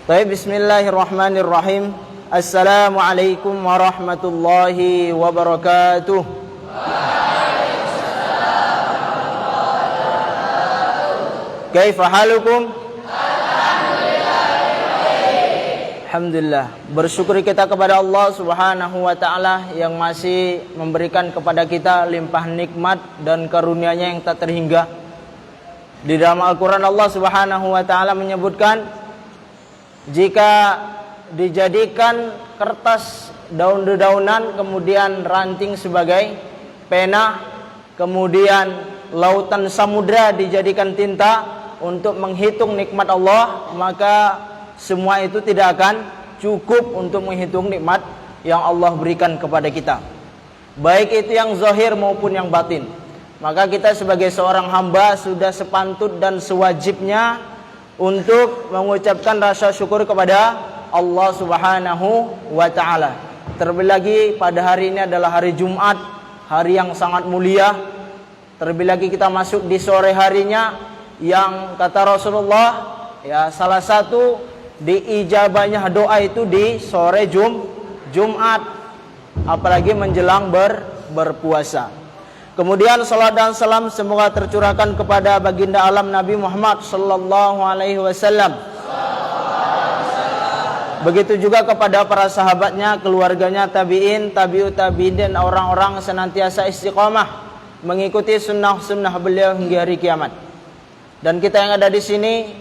Baik, bismillahirrahmanirrahim. Assalamualaikum warahmatullahi wabarakatuh. Kaifa halukum? Alhamdulillah. Bersyukur kita kepada Allah Subhanahu wa taala yang masih memberikan kepada kita limpah nikmat dan karunia-Nya yang tak terhingga. Di dalam Al-Qur'an Allah Subhanahu wa taala menyebutkan, jika dijadikan kertas daun-dedaunan, kemudian ranting sebagai pena, kemudian lautan samudra dijadikan tinta untuk menghitung nikmat Allah, maka semua itu tidak akan cukup untuk menghitung nikmat yang Allah berikan kepada kita, baik itu yang zahir maupun yang batin. Maka kita sebagai seorang hamba sudah sepantut dan sewajibnya untuk mengucapkan rasa syukur kepada Allah Subhanahu wa ta'ala. Terlebih lagi pada hari ini adalah hari Jumat, hari yang sangat mulia. Terlebih lagi kita masuk di sore harinya, yang kata Rasulullah, ya, salah satu diijabahnya doa itu di sore Jumat, apalagi menjelang berpuasa. Kemudian salat dan salam semoga tercurahkan kepada baginda alam Nabi Muhammad sallallahu alaihi wasallam. Begitu juga kepada para sahabatnya, keluarganya, tabi'in, tabi'ut tabi'in, dan orang-orang senantiasa istiqamah mengikuti sunnah-sunnah beliau hingga hari kiamat. Dan kita yang ada di sini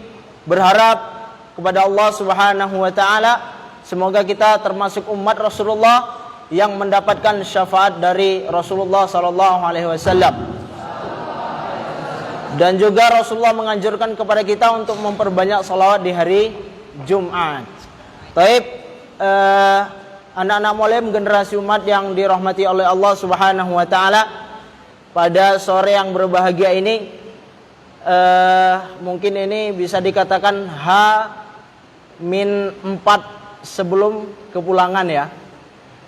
berharap kepada Allah Subhanahu wa taala, semoga kita termasuk umat Rasulullah yang mendapatkan syafaat dari Rasulullah sallallahu alaihi wasallam. Dan juga Rasulullah menganjurkan kepada kita untuk memperbanyak salawat di hari Jumat. Taib, anak-anak mulim generasi umat yang dirahmati oleh Allah Subhanahu wa taala, pada sore yang berbahagia ini, mungkin ini bisa dikatakan H-4 sebelum kepulangan ya.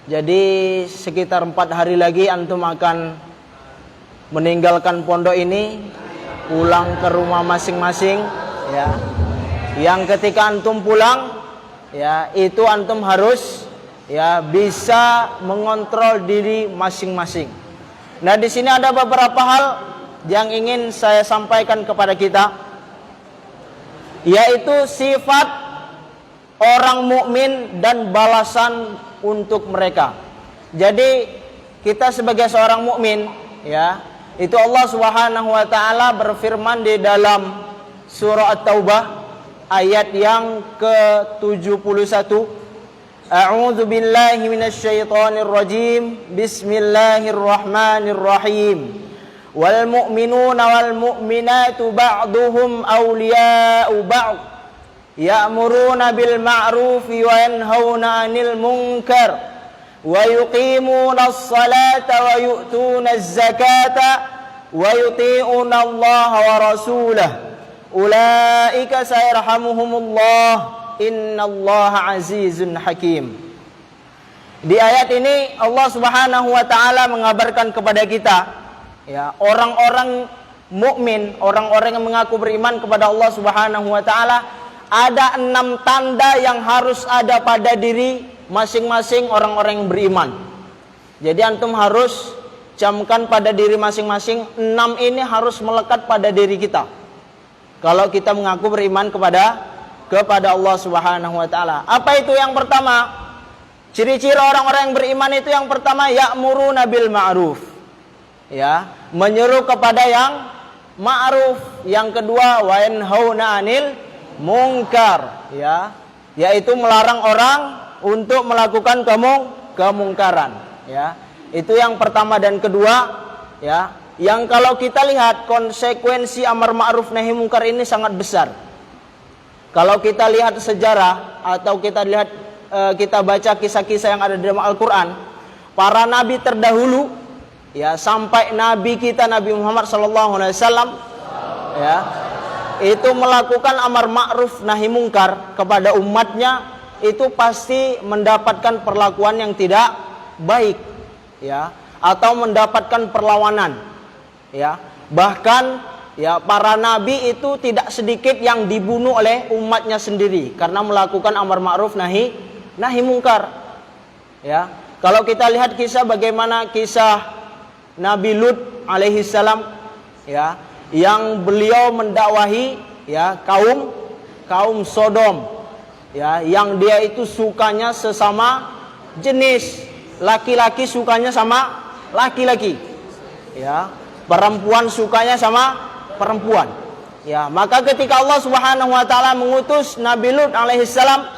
Jadi sekitar 4 hari lagi antum akan meninggalkan pondok ini, pulang ke rumah masing-masing ya. Yang ketika antum pulang ya, itu antum harus ya bisa mengontrol diri masing-masing. Nah, di sini ada beberapa hal yang ingin saya sampaikan kepada kita, yaitu sifat orang mukmin dan balasan untuk mereka. Jadi kita sebagai seorang mukmin ya, itu Allah Subhanahu wa taala berfirman di dalam surah At-Taubah ayat yang ke-71, A'udzu billahi minasyaitonir rajim. Bismillahirrahmanirrahim. Wal mu'minuna wal mu'minatu ba'duhum awliya'u ba'd. Ya'muruna bil ma'rufi wa yanhauna 'anil munkar wa yuqimuna as-salata wa yu'tuna az-zakata wa yuti'una Allah wa rasulahu ulaika sayarhamuhumullah innallaha azizun hakim. Di ayat ini Allah Subhanahu wa taala mengabarkan kepada kita ya, orang-orang mukmin, orang-orang yang mengaku beriman kepada Allah Subhanahu wa taala, ada 6 tanda yang harus ada pada diri masing-masing orang-orang yang beriman. Jadi antum harus camkan pada diri masing-masing, 6 ini harus melekat pada diri kita kalau kita mengaku beriman kepada Allah Subhanahu wa taala. Apa itu yang pertama? Ciri-ciri orang-orang yang beriman itu yang pertama, ya'muruna bil ma'ruf. Ya, menyeru kepada yang ma'ruf. Yang kedua, wa yanhauna 'anil mungkar, ya, yaitu melarang orang untuk melakukan kemungkaran, ya. Itu yang pertama dan kedua, ya. Yang kalau kita lihat konsekuensi amar ma'ruf nahi mungkar ini sangat besar. Kalau kita lihat sejarah atau kita lihat kita baca kisah-kisah yang ada di dalam Al-Qur'an, para nabi terdahulu ya, sampai nabi kita Nabi Muhammad sallallahu alaihi wasallam ya, itu melakukan amar ma'ruf nahi mungkar kepada umatnya, itu pasti mendapatkan perlakuan yang tidak baik ya, atau mendapatkan perlawanan ya. Bahkan ya para nabi itu tidak sedikit yang dibunuh oleh umatnya sendiri karena melakukan amar ma'ruf nahi mungkar. Ya, kalau kita lihat kisah bagaimana kisah Nabi Lut alaihi salam, ya, yang beliau mendakwahi ya kaum Sodom, ya, yang dia itu sukanya sesama jenis, laki-laki sukanya sama laki-laki, ya, perempuan sukanya sama perempuan. Ya, maka ketika Allah Subhanahu wa taala mengutus Nabi Lut alaihi salam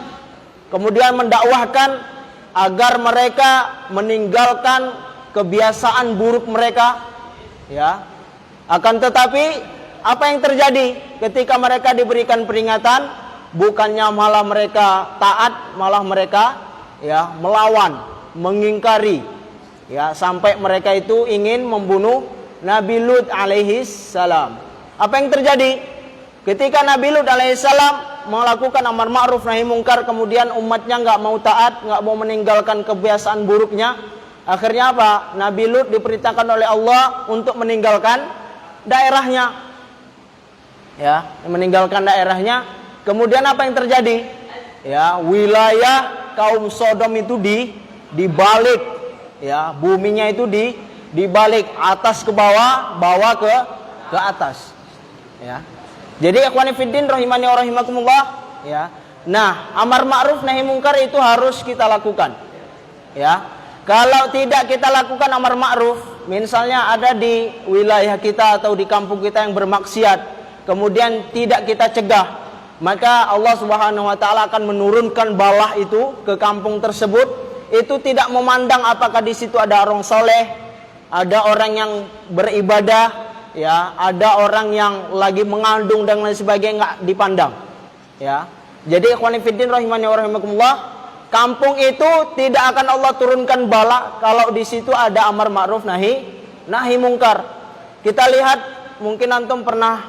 kemudian mendakwahkan agar mereka meninggalkan kebiasaan buruk mereka, ya. Akan tetapi apa yang terjadi ketika mereka diberikan peringatan, bukannya malah mereka taat, malah mereka ya melawan, mengingkari, ya, sampai mereka itu ingin membunuh Nabi Lut alaihi salam. Apa yang terjadi ketika Nabi Lut alaihi salam melakukan amar ma'ruf nahi mungkar, kemudian umatnya nggak mau taat, nggak mau meninggalkan kebiasaan buruknya? Akhirnya apa? Nabi Lut diperintahkan oleh Allah untuk meninggalkan daerahnya, ya, meninggalkan daerahnya. Kemudian apa yang terjadi? Ya, wilayah kaum Sodom itu dibalik, ya, buminya itu dibalik, atas ke bawah, bawah ke atas, ya. Jadi ikhwani fiddin rahimani wa rahimakumullah, ya. Nah, amar ma'ruf nahi mungkar itu harus kita lakukan, ya. Kalau tidak kita lakukan amar ma'ruf, misalnya ada di wilayah kita atau di kampung kita yang bermaksiat, kemudian tidak kita cegah, maka Allah Subhanahu wa taala akan menurunkan balah itu ke kampung tersebut. Itu tidak memandang apakah di situ ada orang soleh, ada orang yang beribadah, ya, ada orang yang lagi mengandung dan lain sebagainya, nggak dipandang, ya. Jadi ikhwani fiddin rahimani wa rahimakumullah, kampung itu tidak akan Allah turunkan bala kalau di situ ada amar ma'ruf nahi mungkar. Kita lihat, mungkin antum pernah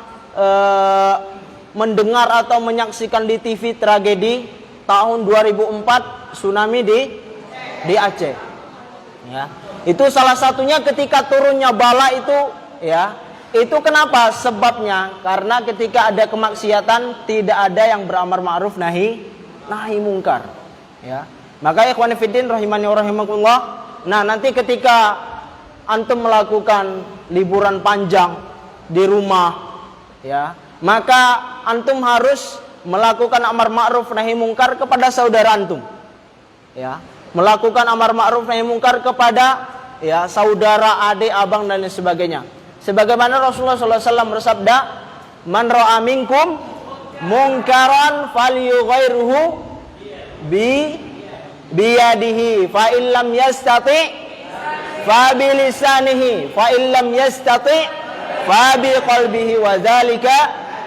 mendengar atau menyaksikan di TV tragedi tahun 2004 tsunami di Aceh, ya. Itu salah satunya ketika turunnya bala itu, ya. Itu kenapa? Sebabnya karena ketika ada kemaksiatan tidak ada yang beramar ma'ruf nahi mungkar, ya. Maka ikhwan fillah rahimani wa rahimakumullah, nah nanti ketika antum melakukan liburan panjang di rumah, ya, maka antum harus melakukan amar ma'ruf nahi mungkar kepada saudara antum, ya. Melakukan amar ma'ruf nahi mungkar kepada, ya, saudara, adik, abang dan lain sebagainya. Sebagaimana Rasulullah SAW bersabda, "Man ra'a minkum mungkaran falyughairhu biyadihi, fa illam yastati fa bilisanihi, fa illam yastati fa biqalbihi, wa dzalika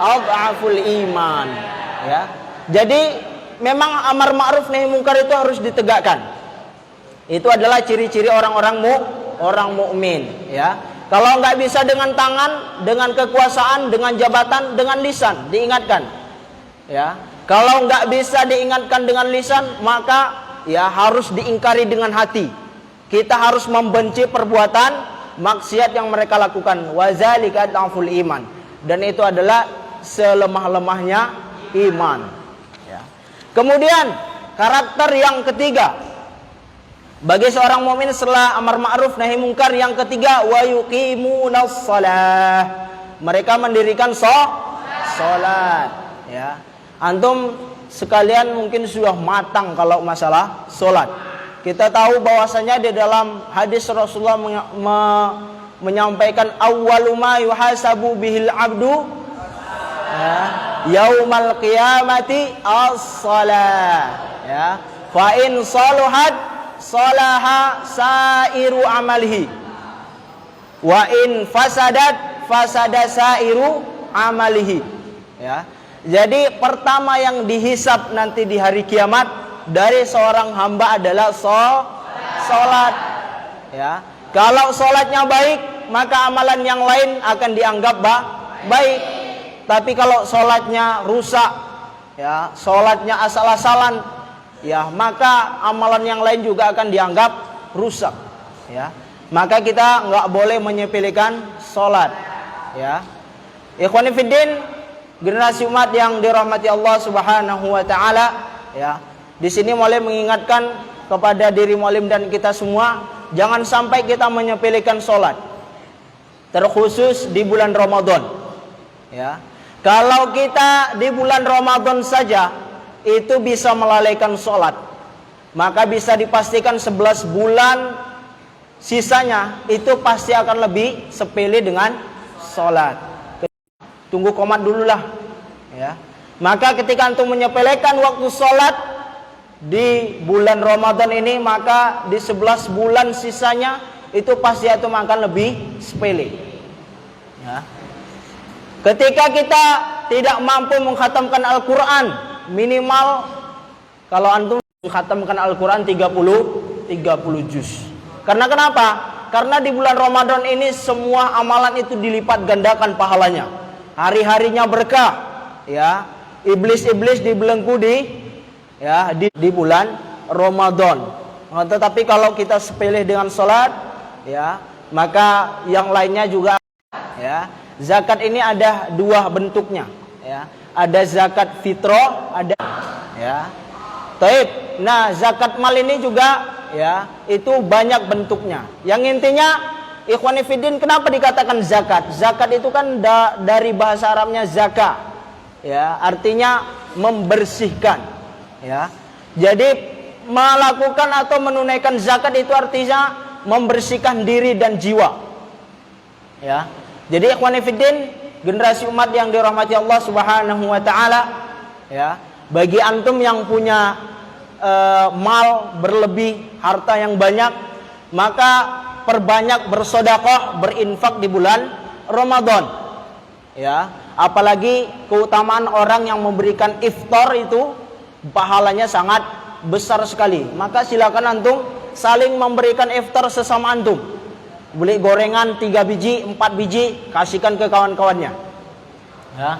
adhaful iman." Ya. Jadi memang amar ma'ruf nahi mungkar itu harus ditegakkan. Itu adalah ciri-ciri orang mukmin, ya. Kalau nggak bisa dengan tangan, dengan kekuasaan, dengan jabatan, dengan lisan, diingatkan, ya. Kalau nggak bisa diingatkan dengan lisan, maka ya harus diingkari dengan hati. Kita harus membenci perbuatan maksiat yang mereka lakukan. Wazalika adhaful iman. Dan itu adalah selemah-lemahnya iman, ya. Kemudian karakter yang ketiga bagi seorang mukmin setelah amar ma'ruf nahi mungkar, yang ketiga, wa yuqimunas shalah. Mereka mendirikan salat, ya. Antum sekalian mungkin sudah matang kalau masalah salat. Kita tahu bahwasanya di dalam hadis Rasulullah menyampaikan awwalu ma yuhasabu bihil abdu, ya, yaumal qiyamati as-shalah, ya. Fa in saluhat salaha sairu amalihi, wa in fasadat fasada sairu amalihi, ya. Jadi pertama yang dihisab nanti di hari kiamat dari seorang hamba adalah salat, ya. Kalau salatnya baik, maka amalan yang lain akan dianggap baik. Tapi kalau salatnya rusak, ya, salatnya asal-asalan, ya, maka amalan yang lain juga akan dianggap rusak, ya. Maka kita nggak boleh menyepelekan sholat, ya. Ikhwani fiddin, generasi umat yang dirahmati Allah Subhanahu wa taala, ya. Di sini mulai mengingatkan kepada diri mualim dan kita semua, jangan sampai kita menyepelekan salat. Terkhusus di bulan Ramadan. Ya. Kalau kita di bulan Ramadan saja itu bisa melalaikan salat, maka bisa dipastikan 11 bulan sisanya itu pasti akan lebih sepele dengan salat. Tunggu komat dululah, ya. Maka ketika antum menyepelekan waktu sholat di bulan Ramadan ini, maka di 11 bulan sisanya itu pasti antum akan lebih sepele, ya. Ketika kita tidak mampu mengkhatamkan Al-Quran, minimal kalau antum mengkhatamkan Al-Quran 30 juz. Karena kenapa? Karena di bulan Ramadan ini semua amalan itu dilipat gandakan pahalanya. Hari-harinya berkah, ya. Iblis-iblis dibelenggu di bulan Ramadan. Tetapi kalau kita sepele dengan salat, ya, maka yang lainnya juga, ya. Zakat ini ada dua bentuknya, ya. Ada zakat fitrah, ada, ya. Taib. Nah, zakat mal ini juga, ya, itu banyak bentuknya. Yang intinya, ikhwani fiddin, kenapa dikatakan zakat? Zakat itu kan dari bahasa Arabnya zaka, ya, artinya membersihkan, ya. Jadi melakukan atau menunaikan zakat itu artinya membersihkan diri dan jiwa, ya. Jadi ikhwani fiddin, generasi umat yang dirahmati Allah Subhanahu wa taala, ya, bagi antum yang punya mal berlebih, harta yang banyak, maka perbanyak bersedekah, berinfak di bulan Ramadan, ya. Apalagi keutamaan orang yang memberikan iftar itu pahalanya sangat besar sekali. Maka silakan antum saling memberikan iftar sesama antum. Beli gorengan 3 biji, 4 biji, kasihkan ke kawan-kawannya, ya.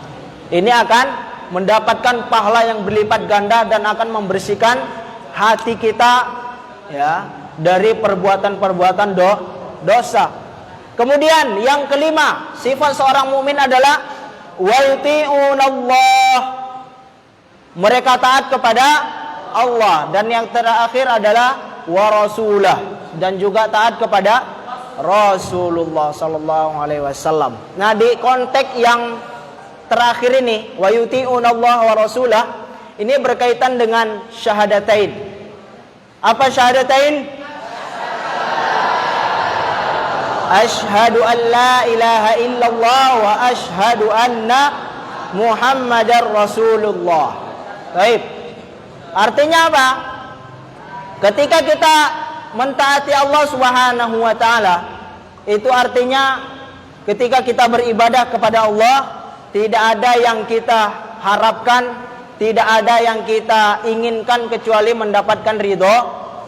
Ini akan mendapatkan pahala yang berlipat ganda dan akan membersihkan hati kita, ya, dari perbuatan-perbuatan dosa. Kemudian yang kelima, sifat seorang mukmin adalah wayuti'unallah. Mereka taat kepada Allah. Dan yang terakhir adalah warasulah, dan juga taat kepada Rasulullah sallallahu alaihi wasallam. Nah, di konteks yang terakhir ini, wayuti'unallah wa rasulah, ini berkaitan dengan syahadatain. Apa syahadatain? Asyhadu an la ilaha illallah wa asyhadu anna Muhammadar Rasulullah. Baik. Artinya apa? Ketika kita mentaati Allah Subhanahu wa taala, itu artinya ketika kita beribadah kepada Allah, tidak ada yang kita harapkan, tidak ada yang kita inginkan kecuali mendapatkan ridho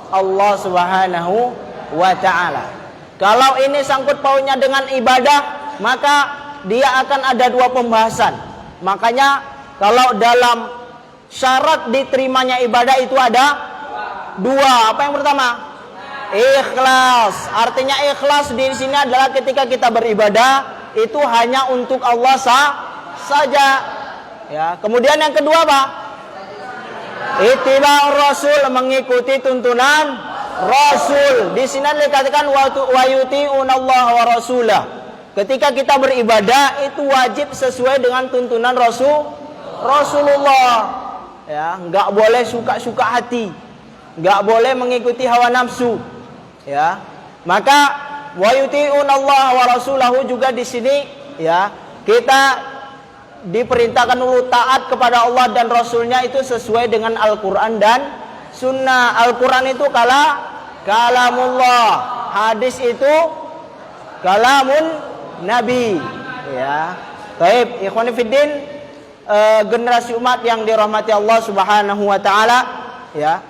Allah Subhanahu wa taala. Kalau ini sangkut pautnya dengan ibadah, maka dia akan ada dua pembahasan. Makanya kalau dalam syarat diterimanya ibadah itu ada dua. Apa yang pertama? Ikhlas. Artinya ikhlas di sini adalah ketika kita beribadah itu hanya untuk Allah saja. Ya. Kemudian yang kedua apa? Ittiba'ur Rasul, mengikuti tuntunan Rasul. Di sini dikatakan wa yuti'unallaha wa rasulah. Ketika kita beribadah itu wajib sesuai dengan tuntunan Rasulullah. Ya, enggak boleh suka-suka hati. Enggak boleh mengikuti hawa nafsu. Ya. Maka wa yuti'unallaha wa rasulahu juga di sini, ya, kita diperintahkan dulu taat kepada Allah dan Rasulnya itu sesuai dengan Al-Quran dan Sunnah. Al-Quran itu kalamullah, hadis itu kalamun Nabi, ya. Baik, ikhwani fiddin, generasi umat yang dirahmati Allah Subhanahu wa taala, ya.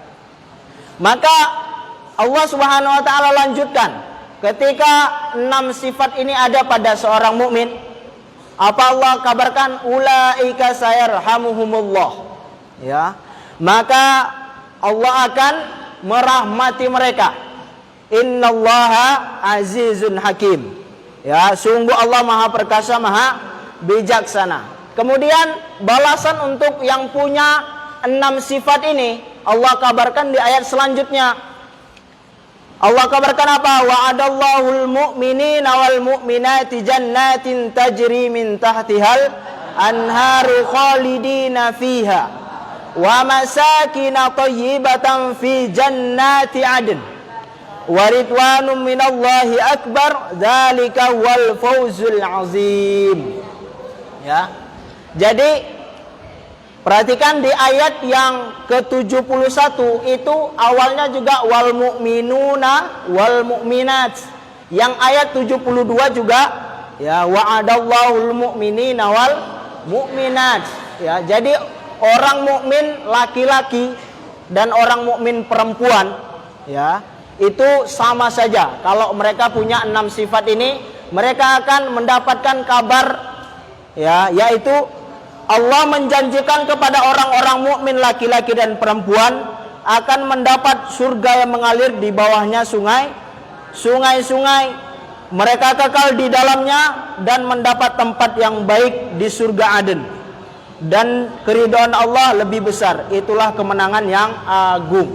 Maka Allah Subhanahu wa taala lanjutkan, ketika 6 sifat ini ada pada seorang mukmin, apa Allah kabarkan? Ulaika sayarhamuhumullah, ya. Maka Allah akan merahmati mereka. Innallaha azizun hakim. Ya, sungguh Allah Maha perkasa, Maha bijaksana. Kemudian balasan untuk yang punya 6 sifat ini Allah kabarkan di ayat selanjutnya. Allah kabarkan apa? Wa'adallahul mu'minina wal mu'minati jannatin tajri min tahtihal anharu khalidina fiha wa masakina tayyibatan fi jannati adn wa ridwanum minallahi akbar dzalika wal fawzul azim. Ya. Jadi perhatikan di ayat yang ke-71 itu awalnya juga wal mu'minuna wal mu'minat. Yang ayat 72 juga ya wa'adallahul mu'minina wal mu'minat. Ya, jadi orang mukmin laki-laki dan orang mukmin perempuan ya, itu sama saja. Kalau mereka punya 6 sifat ini, mereka akan mendapatkan kabar ya, yaitu Allah menjanjikan kepada orang-orang mukmin laki-laki dan perempuan akan mendapat surga yang mengalir di bawahnya sungai-sungai. Mereka kekal di dalamnya dan mendapat tempat yang baik di surga Aden. Dan keridhaan Allah lebih besar. Itulah kemenangan yang agung.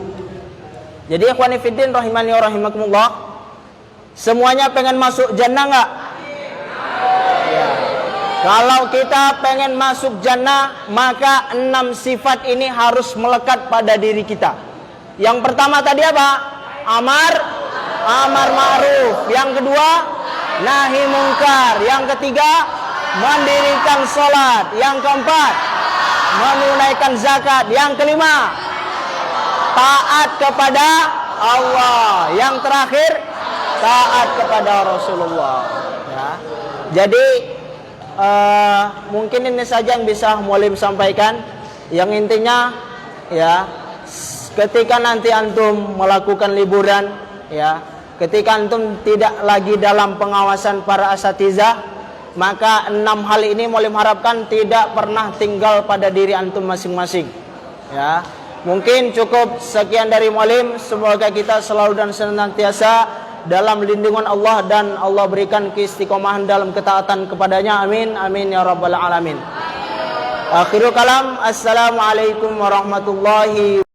Jadi ikhwani fiddin rahimani wa rahimakumullah, semuanya pengen masuk jannah enggak? Kalau kita pengen masuk jannah, maka 6 sifat ini harus melekat pada diri kita. Yang pertama tadi apa? Amar ma'ruf. Yang kedua, nahi mungkar. Yang ketiga, mendirikan sholat. Yang keempat, menunaikan zakat. Yang kelima, taat kepada Allah. Yang terakhir, taat kepada Rasulullah. Ya. Jadi mungkin ini saja yang bisa Mualim sampaikan. Yang intinya ya, ketika nanti antum melakukan liburan ya, ketika antum tidak lagi dalam pengawasan para asatizah, maka 6 hal ini Mualim harapkan tidak pernah tinggal pada diri antum masing-masing ya. Mungkin cukup sekian dari Mualim. Semoga kita selalu dan senantiasa dalam lindungan Allah dan Allah berikan keistiqomahan dalam ketaatan kepadanya. Amin amin ya rabbal alamin. Akhirul kalam. Assalamualaikum warahmatullahi